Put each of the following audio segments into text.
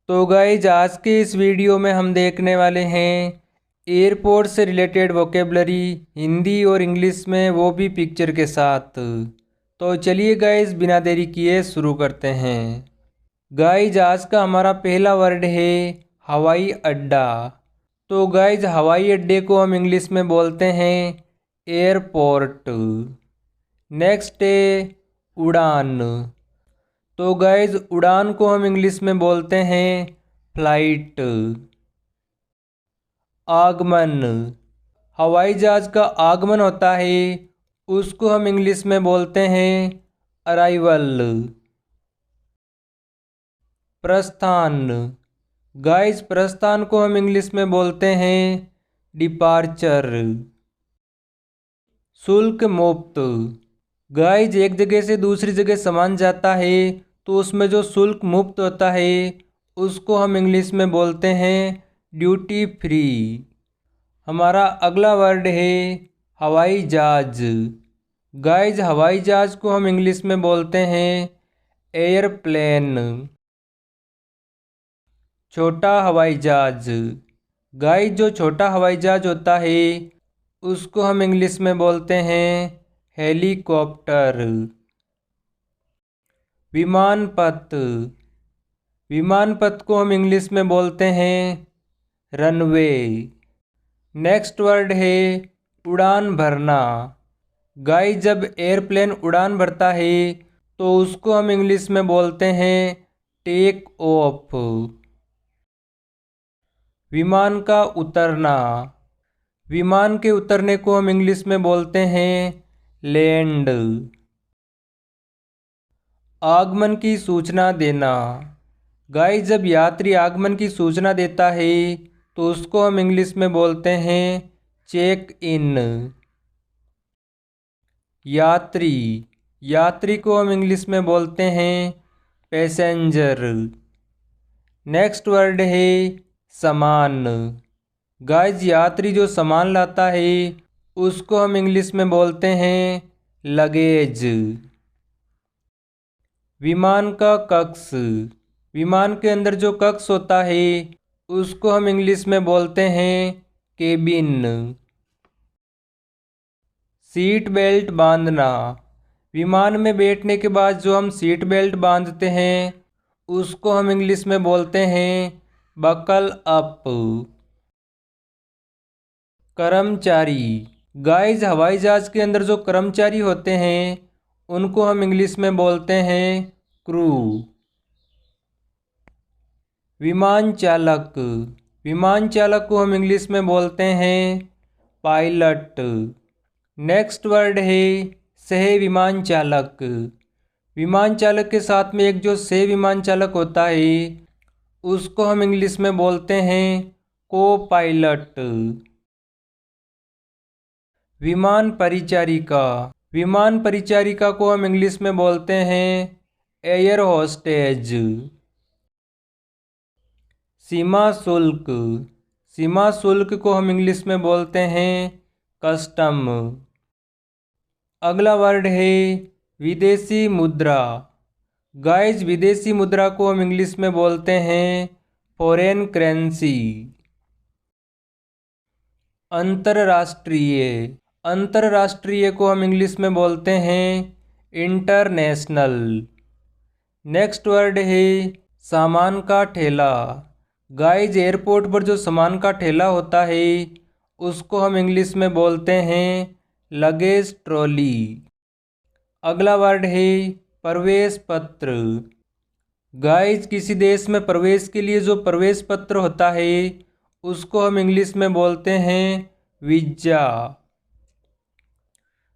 तो गाइज आज के इस वीडियो में हम देखने वाले हैं एयरपोर्ट से रिलेटेड वोकेबलरी हिंदी और इंग्लिश में, वो भी पिक्चर के साथ। तो चलिए गाइज बिना देरी किए शुरू करते हैं। गाइज आज का हमारा पहला वर्ड है हवाई अड्डा। तो गाइज हवाई अड्डे को हम इंग्लिश में बोलते हैं एयरपोर्ट। नेक्स्ट है उड़ान। तो गाइज उड़ान को हम इंग्लिश में बोलते हैं फ्लाइट। आगमन, हवाई जहाज का आगमन होता है उसको हम इंग्लिश में बोलते हैं अराइवल। प्रस्थान, गाइज प्रस्थान को हम इंग्लिश में बोलते हैं डिपार्चर। शुल्क मुक्त, गाइज एक जगह से दूसरी जगह सामान जाता है तो उसमें जो शुल्क मुक्त होता है उसको हम इंग्लिश में बोलते हैं ड्यूटी फ्री। हमारा अगला वर्ड है हवाई जहाज। गाइज हवाई जहाज को हम इंग्लिश में बोलते हैं एयरप्लेन। छोटा हवाई जहाज, गाइज जो छोटा हवाई जहाज होता है उसको हम इंग्लिश में बोलते हैं हेलीकॉप्टर। विमानपथ, विमानपथ को हम इंग्लिश में बोलते हैं रनवे। नेक्स्ट वर्ड है उड़ान भरना। गाइस जब एयरप्लेन उड़ान भरता है तो उसको हम इंग्लिश में बोलते हैं टेक ऑफ। विमान का उतरना, विमान के उतरने को हम इंग्लिश में बोलते हैं लैंड। आगमन की सूचना देना, गाइस जब यात्री आगमन की सूचना देता है तो उसको हम इंग्लिश में बोलते हैं चेक इन। यात्री, यात्री को हम इंग्लिश में बोलते हैं पैसेंजर। नेक्स्ट वर्ड है सामान। गाइस यात्री जो सामान लाता है उसको हम इंग्लिश में बोलते हैं लगेज। विमान का कक्ष, विमान के अंदर जो कक्ष होता है उसको हम इंग्लिश में बोलते हैं केबिन। सीट बेल्ट बांधना, विमान में बैठने के बाद जो हम सीट बेल्ट बांधते हैं उसको हम इंग्लिश में बोलते हैं बकल अप। कर्मचारी, गाइस हवाई जहाज के अंदर जो कर्मचारी होते हैं उनको हम इंग्लिश में बोलते हैं क्रू। विमान चालक, विमान चालक को हम इंग्लिश में बोलते हैं पायलट। नेक्स्ट वर्ड है सह विमान चालक। विमान चालक के साथ में एक जो सह विमान चालक होता है उसको हम इंग्लिश में बोलते हैं को पायलट। विमान परिचारिका, विमान परिचारिका को हम इंग्लिश में बोलते हैं एयर होस्टेज। सीमा शुल्क, सीमा शुल्क को हम इंग्लिश में बोलते हैं कस्टम। अगला वर्ड है विदेशी मुद्रा। गाइस विदेशी मुद्रा को हम इंग्लिश में बोलते हैं फॉरेन करेंसी। अंतरराष्ट्रीय, अंतरराष्ट्रीय को हम इंग्लिश में बोलते हैं इंटरनेशनल। नेक्स्ट वर्ड है सामान का ठेला। गाइस एयरपोर्ट पर जो सामान का ठेला होता है उसको हम इंग्लिश में बोलते हैं लगेज ट्रॉली। अगला वर्ड है प्रवेश पत्र। गाइस किसी देश में प्रवेश के लिए जो प्रवेश पत्र होता है उसको हम इंग्लिश में बोलते हैं वीजा।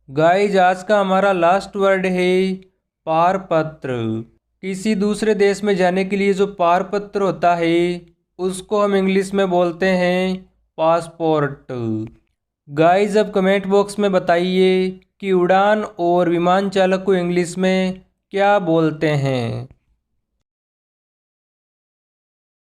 गाइस आज का हमारा लास्ट वर्ड है पारपत्र। किसी दूसरे देश में जाने के लिए जो पारपत्र होता है उसको हम इंग्लिश में बोलते हैं पासपोर्ट। गाइस अब कमेंट बॉक्स में बताइए कि उड़ान और विमान चालक को इंग्लिश में क्या बोलते हैं।